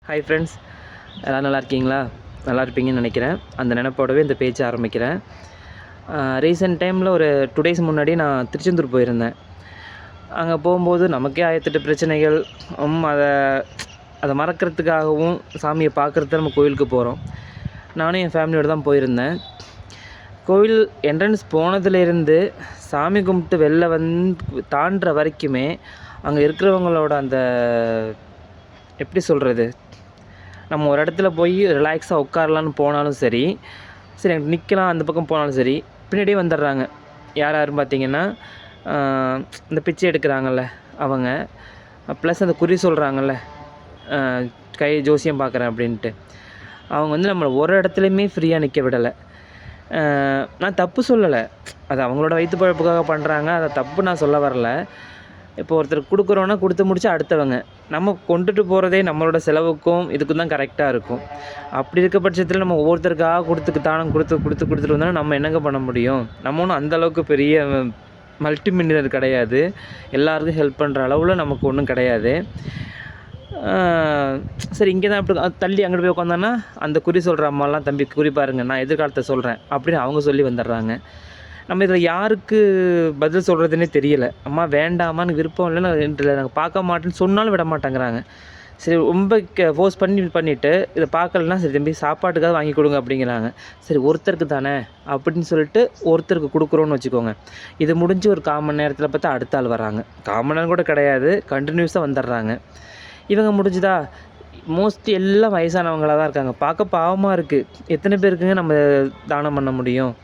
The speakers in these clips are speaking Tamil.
ஹாய் ஃப்ரெண்ட்ஸ், எல்லோரும் நல்லா இருக்கீங்களா? நல்லா இருப்பீங்கன்னு நினைக்கிறேன். அந்த நினைப்போடவே இந்த பேச்சை ஆரம்பிக்கிறேன். ரீசெண்ட் டைமில் ஒரு 2 டேஸ் முன்னாடி நான் திருச்செந்தூர் போயிருந்தேன். அங்கே போகும்போது நமக்கே 1008 பிரச்சனைகள். அதை அதை மறக்கிறதுக்காகவும் சாமியை பார்க்குறதுக்கு நம்ம கோயிலுக்கு போகிறோம். நானும் என் ஃபேமிலியோடு தான் போயிருந்தேன். கோவில் என்ட்ரன்ஸ் போனதுலேருந்து சாமி கும்பிட்டு வெளில தாண்டுற வரைக்குமே அங்கே இருக்கிறவங்களோட அந்த எப்படி சொல்கிறது, நம்ம ஒரு இடத்துல போய் ரிலாக்ஸாக உட்காரலான்னு போனாலும் சரி எனக்கு நிற்கலாம் அந்த பக்கம் போனாலும் சரி, பின்னாடியே வந்துடுறாங்க. யாரும் பார்த்திங்கன்னா இந்த பிச்சை எடுக்கிறாங்கல்ல அவங்க, ப்ளஸ் அந்த குறி சொல்கிறாங்கல்ல, கை ஜோசியம் பார்க்குறேன் அப்படின்ட்டு, அவங்க நம்மளை ஒரு இடத்துலையுமே ஃப்ரீயாக நிற்க விடலை. நான் தப்பு சொல்லலை, அது அவங்களோட வயிற்று பழப்புக்காக பண்ணுறாங்க, அதை தப்பு நான் சொல்ல வரல. இப்போ ஒருத்தர் கொடுக்குறோன்னா கொடுத்து முடிச்சு அடுத்தவங்க நம்ம கொண்டுட்டு போகிறதே நம்மளோட செலவுக்கும் இதுக்கும் தான் கரெக்டாக இருக்கும். அப்படி இருக்க பட்சத்தில் நம்ம ஒவ்வொருத்தருக்காக தானம் கொடுத்துட்டு வந்தாலும் நம்ம என்னங்க பண்ண முடியும்? நம்ம ஒன்றும் அந்தளவுக்கு பெரிய மல்டி மில்லியனர் கிடையாது. எல்லாருக்கும் ஹெல்ப் பண்ணுற அளவில் நமக்கு ஒன்றும் கிடையாது. சரி, இங்கே தான் அப்படி தள்ளி அங்கிட்டு போய் உட்காந்தான்னா அந்த குறி சொல்கிற அம்மாலாம், தம்பி குறி பாருங்க, நான் எதிர்காலத்தை சொல்கிறேன் அப்படின்னு அவங்க சொல்லி வந்துடுறாங்க. நம்ம இதில் யாருக்கு பதில் சொல்கிறதுனே தெரியலை. அம்மா வேண்டாமான்னு விருப்பம் இல்லைன்னு நாங்கள் பார்க்க மாட்டேன்னு சொன்னாலும் விட மாட்டேங்கிறாங்க. சரி, ரொம்ப ஃபோர்ஸ் பண்ணிவிட்டு இதை பார்க்கலன்னா சரி தம்பி சாப்பாட்டுக்காக வாங்கி கொடுங்க அப்படிங்கிறாங்க. சரி, ஒருத்தருக்கு தானே அப்படின்னு சொல்லிட்டு ஒருத்தருக்கு கொடுக்குறோன்னு வச்சுக்கோங்க. இது முடிஞ்சு ஒரு 1/4 மணி நேரத்தில் பார்த்தா அடுத்த ஆள் வராங்க. 1/4 மணி நேரம் கூட கிடையாது, கண்டினியூஸாக வந்துடுறாங்க. இவங்க முடிஞ்சுதா? மோஸ்ட்லி எல்லாம் வயசானவங்களாக தான் இருக்காங்க. பார்க்க பாவமாக இருக்குது. எத்தனை பேருக்குங்க நம்ம தானம் பண்ண முடியும்?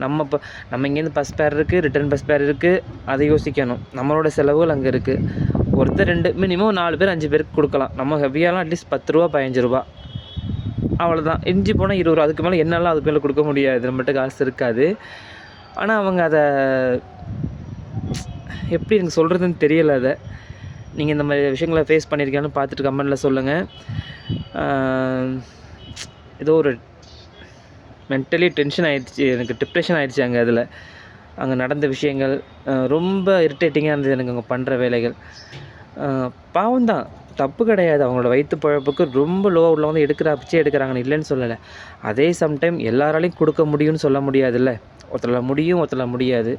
நம்ம இங்கேருந்து பஸ் பேர் இருக்குது, ரிட்டன் பஸ் பேர் இருக்குது, அதை யோசிக்கணும். நம்மளோட செலவுகள் அங்கே இருக்குது. ஒருத்தர் 2 மினிமம் 4 பேர் 5 பேருக்கு கொடுக்கலாம். நம்ம ஹெவியாலாம் அட்லீஸ்ட் 10 ரூபா 15 ரூபா அவ்வளோதான். எஞ்சி போனால் 20 ரூபா, அதுக்கு மேலே என்னால் அதுக்கு மேலே கொடுக்க முடியாது, நம்மகிட்ட காசு இருக்காது. ஆனால் அவங்க அதை எப்படி எனக்கு சொல்கிறதுன்னு தெரியலை. அதை நீங்கள் இந்த மாதிரி விஷயங்களை ஃபேஸ் பண்ணியிருக்கீங்கன்னு பார்த்துட்டு கமெண்டில் சொல்லுங்கள். ஏதோ ஒரு மென்டலி டென்ஷன் ஆகிடுச்சி, எனக்கு டிப்ரெஷன் ஆகிடுச்சி. அங்கே நடந்த விஷயங்கள் ரொம்ப இரிட்டேட்டிங்காக இருந்தது எனக்கு. அங்கே பண்ணுற வேலைகள் பாவம் தான், தப்பு கிடையாது. அவங்களோட வயிற்று பழப்புக்கு ரொம்ப லோவாக உள்ளவங்க பிச்சை எடுக்கிறாங்கன்னு இல்லைன்னு சொல்லலை. அதே சம்டைம் எல்லாராலையும் கொடுக்க முடியும்னு சொல்ல முடியாதுல்ல. ஒருத்தரில் முடியும், ஒருத்தரில் முடியாது.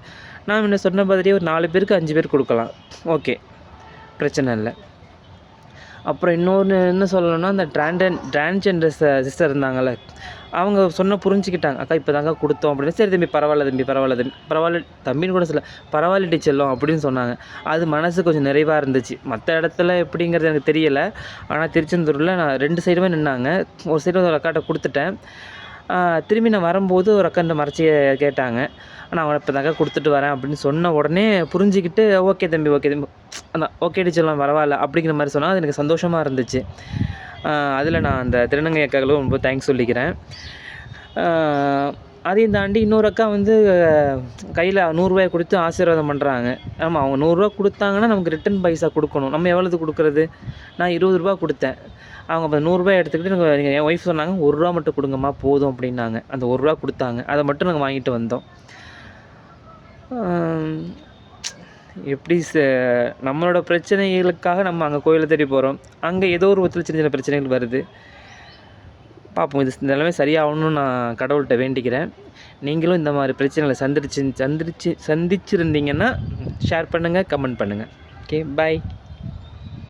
நான் என்ன சொன்ன மாதிரியே ஒரு 4 பேருக்கு 5 பேர் கொடுக்கலாம், ஓகே, பிரச்சனை இல்லை. அப்புறம் இன்னொன்று என்ன சொல்லணும்னா, அந்த டிரான்ஜெண்டர் சிஸ்டர் இருந்தாங்கள்ல, அவங்க புரிஞ்சுக்கிட்டாங்க. அக்கா இப்போ தாங்க கொடுத்தோம் அப்படின்னு. சரி தம்பி, பரவாயில்ல தம்பின்னு கூட சொல்ல, பரவாயில்லடி செல்லம் அப்படின்னு சொன்னாங்க. அது மனசு கொஞ்சம் நிறைவாக இருந்துச்சு. மற்ற இடத்துல எப்படிங்கிறது எனக்கு தெரியலை. ஆனால் திருச்செந்தூரில் நான் 2 சைடுமே நின்னாங்க. ஒரு சைடு ஒரு அக்காட்ட கொடுத்துட்டேன். திரும்பி நான் வரும்போது ஒரு அக்கா இந்த மறைச்சி கேட்டாங்க. ஆனால் அவனை இப்போ தாங்க கொடுத்துட்டு வரேன் அப்படின்னு சொன்ன உடனே புரிஞ்சுக்கிட்டு ஓகே தம்பி அதான் ஓகே சொல்லலாம், பரவாயில்ல அப்படிங்கிற மாதிரி சொன்னால் அது எனக்கு சந்தோஷமாக இருந்துச்சு. அதில் நான் அந்த திருநங்கை அக்காக்களும் ரொம்ப தேங்க்ஸ் சொல்லிக்கிறேன். அதையும் தாண்டி இன்னொரு அக்கா கையில் 100 ரூபாய் கொடுத்து ஆசீர்வாதம் பண்ணுறாங்க. ஆமாம், அவங்க 100 ரூபா கொடுத்தாங்கன்னா நமக்கு ரிட்டன் பைசா கொடுக்கணும். நம்ம எவ்வளோது கொடுக்குறது? நான் 20 ரூபா கொடுத்தேன். அவங்க இப்போ 100 ரூபாய் எடுத்துக்கிட்டு நீங்கள் என் ஒய்ஃப் சொன்னாங்க 1 ரூபா மட்டும் கொடுங்கம்மா போதும் அப்படின்னாங்க. அந்த 1 ரூபா கொடுத்தாங்க, அதை மட்டும் நாங்கள் வாங்கிட்டு வந்தோம். எப்படி நம்மளோட பிரச்சனைகளுக்காக நம்ம அங்கே கோயிலை தேடி போகிறோம். அங்கே ஏதோ ஒரு விதத்தில் சின்ன சின்ன பிரச்சனைகள் வருது. பார்ப்போம், இது இந்த நிலைமை சரியாகணும்னு நான் கடவுள்கிட்ட வேண்டிக்கிறேன். நீங்களும் இந்த மாதிரி பிரச்சனைகளை சந்திச்சிருந்தீங்கன்னா ஷேர் பண்ணுங்கள், கமெண்ட் பண்ணுங்கள். ஓகே, பாய்.